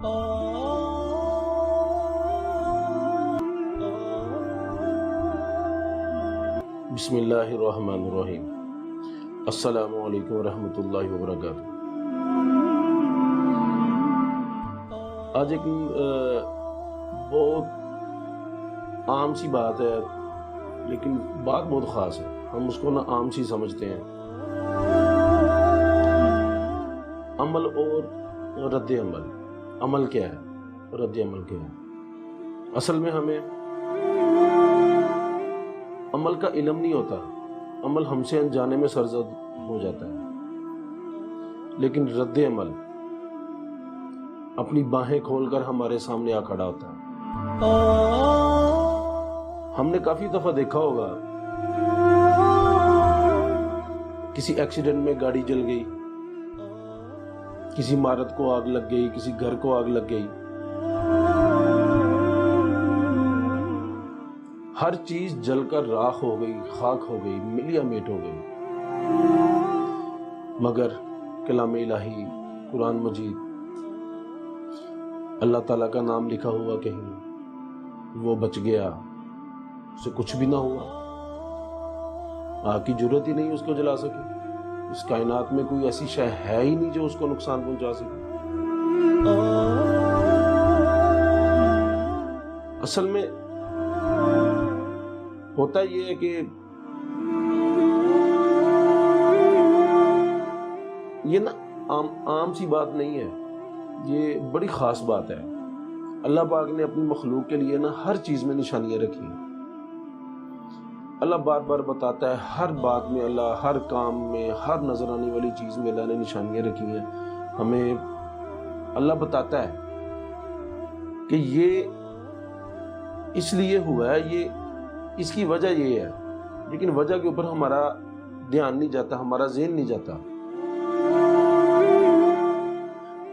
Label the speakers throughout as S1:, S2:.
S1: بسم اللہ الرحمن الرحیم۔ السلام علیکم ورحمۃ اللہ وبرکاتہ۔ آج ایک بہت عام سی بات ہے، لیکن بات بہت خاص ہے، ہم اس کو نا عام سی سمجھتے ہیں۔ عمل اور رد عمل۔ عمل کیا ہے، رد عمل کیا ہے؟ اصل میں ہمیں عمل کا علم نہیں ہوتا، عمل ہم سے انجانے میں سرزد ہو جاتا ہے، لیکن رد عمل اپنی باہیں کھول کر ہمارے سامنے آ کھڑا ہوتا ہے۔ ہم نے کافی دفعہ دیکھا ہوگا، کسی ایکسیڈنٹ میں گاڑی جل گئی، کسی عمارت کو آگ لگ گئی، کسی گھر کو آگ لگ گئی، ہر چیز جل کر راکھ ہو گئی، خاک ہو گئی، ملیا میٹ ہو گئی، مگر کلام الہی قرآن مجید، اللہ تعالیٰ کا نام لکھا ہوا کہیں، وہ بچ گیا، اسے کچھ بھی نہ ہوا، آگ کی ضرورت ہی نہیں اس کو جلا سکے۔ اس کائنات میں کوئی ایسی شے ہے ہی نہیں جو اس کو نقصان پہنچا سکے۔ اصل میں ہوتا یہ ہے کہ یہ نا عام سی بات نہیں ہے، یہ بڑی خاص بات ہے۔ اللہ پاک نے اپنی مخلوق کے لیے نا ہر چیز میں نشانیاں رکھی ہیں۔ اللہ بار بار بتاتا ہے، ہر بات میں اللہ، ہر کام میں، ہر نظر آنے والی چیز میں اللہ نے نشانیاں رکھی ہیں۔ ہمیں اللہ بتاتا ہے کہ یہ اس لیے ہوا ہے، یہ اس کی وجہ یہ ہے، لیکن وجہ کے اوپر ہمارا دھیان نہیں جاتا، ہمارا ذہن نہیں جاتا۔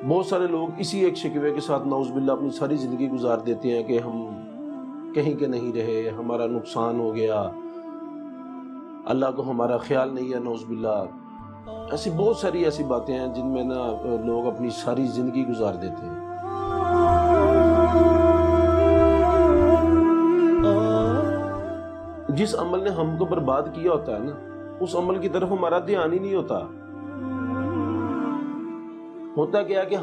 S1: بہت سارے لوگ اسی ایک شکوے کے ساتھ نعوذ باللہ اپنی ساری زندگی گزار دیتے ہیں کہ ہم کہیں کے نہیں رہے، ہمارا نقصان ہو گیا، اللہ کو ہمارا خیال نہیں ہے، نعوذ باللہ۔ ایسی بہت ساری ایسی باتیں ہیں جن میں نا لوگ اپنی ساری زندگی گزار دیتے ہیں۔ جس عمل نے ہم کو برباد کیا ہوتا ہے نا، اس عمل کی طرف ہمارا دھیان ہی نہیں ہوتا۔ ہوتا کیا کہ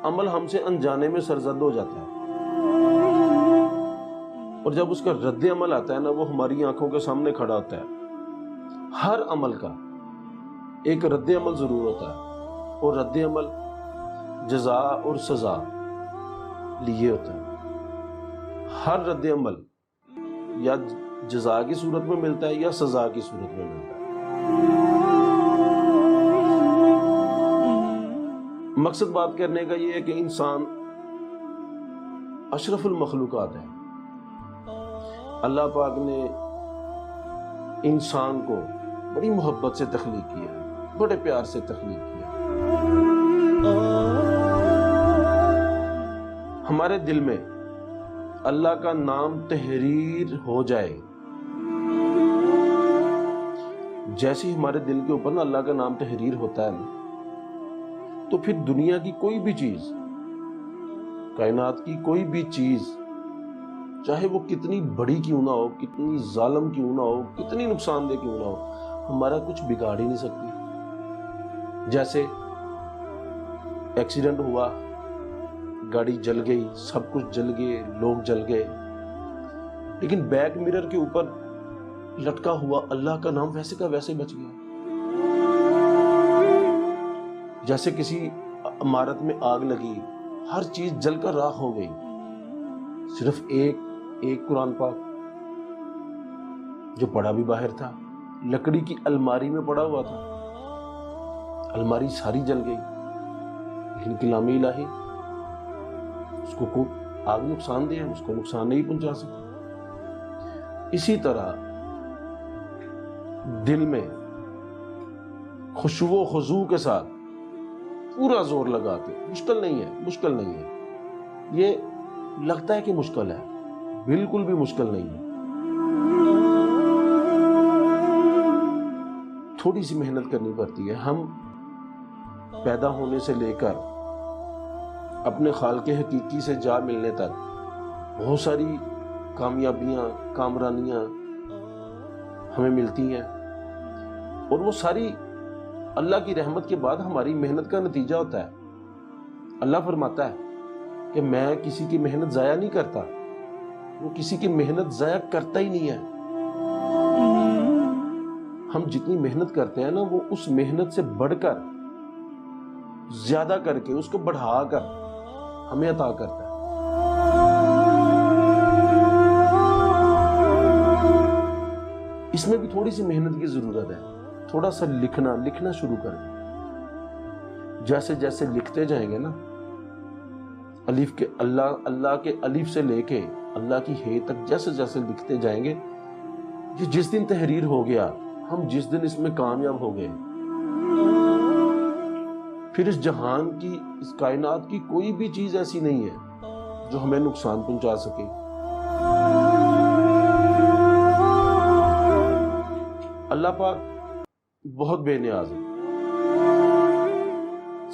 S1: عمل ہم سے انجانے میں سرزد ہو جاتا ہے، اور جب اس کا رد عمل آتا ہے نا، وہ ہماری آنکھوں کے سامنے کھڑا ہوتا ہے۔ ہر عمل کا ایک رد عمل ضرور ہوتا ہے، اور رد عمل جزا اور سزا لیے ہوتا ہے۔ ہر رد عمل یا جزا کی صورت میں ملتا ہے یا سزا کی صورت میں ملتا ہے۔ مقصد بات کرنے کا یہ ہے کہ انسان اشرف المخلوقات ہے۔ اللہ پاک نے انسان کو بڑی محبت سے تخلیق کیا ہے، بڑے پیار سے تخلیق کیا ہے۔ ہمارے دل میں اللہ کا نام تحریر ہو جائے، جیسے ہی ہمارے دل کے اوپر نا اللہ کا نام تحریر ہوتا ہے نا، تو پھر دنیا کی کوئی بھی چیز، کائنات کی کوئی بھی چیز، چاہے وہ کتنی بڑی کیوں نہ ہو، کتنی ظالم کیوں نہ ہو، کتنی نقصان دہ کیوں نہ ہو، ہمارا کچھ بگاڑ ہی نہیں سکتی۔ جیسے ایکسیڈنٹ ہوا، گاڑی جل گئی، سب کچھ جل گئے، لوگ جل گئے، لیکن بیک مرر کے اوپر لٹکا ہوا اللہ کا نام ویسے کا ویسے بچ گیا۔ جیسے کسی عمارت میں آگ لگی، ہر چیز جل کر راکھ ہو گئی، صرف ایک قرآن پاک جو پڑا بھی باہر تھا، لکڑی کی الماری میں پڑا ہوا تھا، الماری ساری جل گئی، لیکن کلام الہی اس کو آگ نقصان دے، اس کو نقصان نہیں پہنچا سکتی۔ اسی طرح دل میں خشوع و خضوع کے ساتھ پورا زور لگا کے، مشکل نہیں ہے، یہ لگتا ہے کہ مشکل ہے، بالکل بھی مشکل نہیں ہے۔ تھوڑی سی محنت کرنی پڑتی ہے۔ ہم پیدا ہونے سے لے کر اپنے خالق حقیقی سے جا ملنے تک بہت ساری کامیابیاں، کامرانیاں ہمیں ملتی ہیں، اور وہ ساری اللہ کی رحمت کے بعد ہماری محنت کا نتیجہ ہوتا ہے۔ اللہ فرماتا ہے کہ میں کسی کی محنت ضائع نہیں کرتا، وہ کسی کی محنت ضائع کرتا ہی نہیں ہے۔ ہم جتنی محنت کرتے ہیں نا، وہ اس محنت سے بڑھ کر، زیادہ کر کے، اس کو بڑھا کر ہمیں عطا کرتا ہے۔ اس میں بھی تھوڑی سی محنت کی ضرورت ہے، تھوڑا سا لکھنا شروع کر دیں۔ جیسے جیسے لکھتے جائیں گے نا، الف کے اللہ کے الف سے لے کے اللہ کی ہے تک جیسے جیسے لکھتے جائیں گے، یہ جس دن تحریر ہو گیا، ہم جس دن اس میں کامیاب ہو گئے، پھر اس جہان کی، اس کائنات کی کوئی بھی چیز ایسی نہیں ہے جو ہمیں نقصان پہنچا سکے۔ اللہ پاک بہت بے نیاز ہے،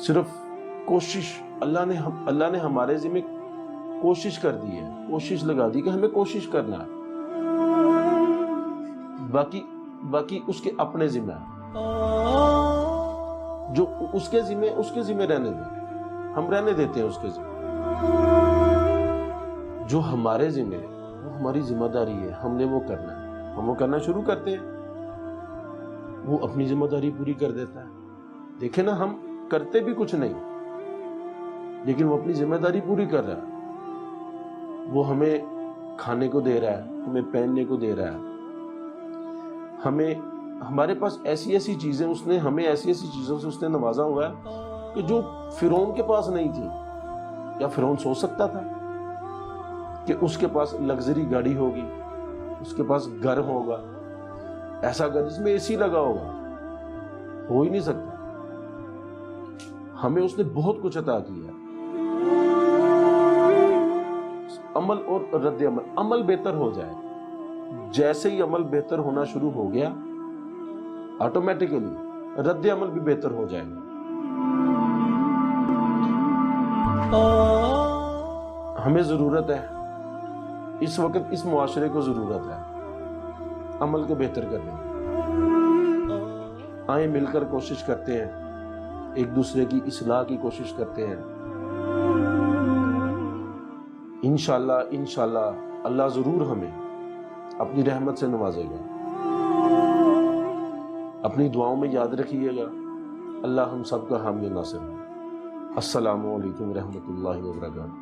S1: صرف کوشش، اللہ نے ہمارے ذمہ کوشش کر دی ہے، کوشش لگا دی کہ ہمیں کوشش کرنا ہے، باقی اس کے اپنے ذمہ ہے، جو اس کے ذمہ رہنے دیں، ہم رہنے دیتے ہیں اس کے ذمہ۔ جو ہمارے ذمہ ہے وہ ہماری ذمہ داری ہے، ہم نے وہ کرنا ہے، ہم وہ کرنا شروع کرتے ہیں، وہ اپنی ذمہ داری پوری کر دیتا ہے۔ دیکھیں نا، ہم کرتے بھی کچھ نہیں، لیکن وہ اپنی ذمہ داری پوری کر رہا ہے۔ وہ ہمیں کھانے کو دے رہا ہے، ہمیں پہننے کو دے رہا ہے، ہمارے پاس ایسی چیزیں، اس نے ہمیں ایسی چیزوں سے اس نے نوازا ہوا ہے کہ جو فرعون کے پاس نہیں تھی۔ کیا فرعون سوچ سکتا تھا کہ اس کے پاس لگژری گاڑی ہوگی، اس کے پاس گھر ہوگا، ایسا گھر جس میں اے سی لگا ہوگا؟ ہو ہی نہیں سکتا۔ ہمیں اس نے بہت کچھ عطا کیا۔ عمل اور رد عمل بہتر ہو جائے، جیسے ہی عمل بہتر ہونا شروع ہو گیا، آٹومیٹیکلی رد عمل بھی بہتر ہو جائے گا۔ ہمیں ضرورت ہے، اس وقت اس معاشرے کو ضرورت ہے عمل کو بہتر کرنے کی۔ آئیں مل کر کوشش کرتے ہیں، ایک دوسرے کی اصلاح کی کوشش کرتے ہیں۔ انشاءاللہ اللہ ضرور ہمیں اپنی رحمت سے نوازے گا۔ اپنی دعاؤں میں یاد رکھیے گا، اللہ ہم سب کا حامی ناصر ہے۔ السلام علیکم ورحمۃ اللہ وبرکاتہ۔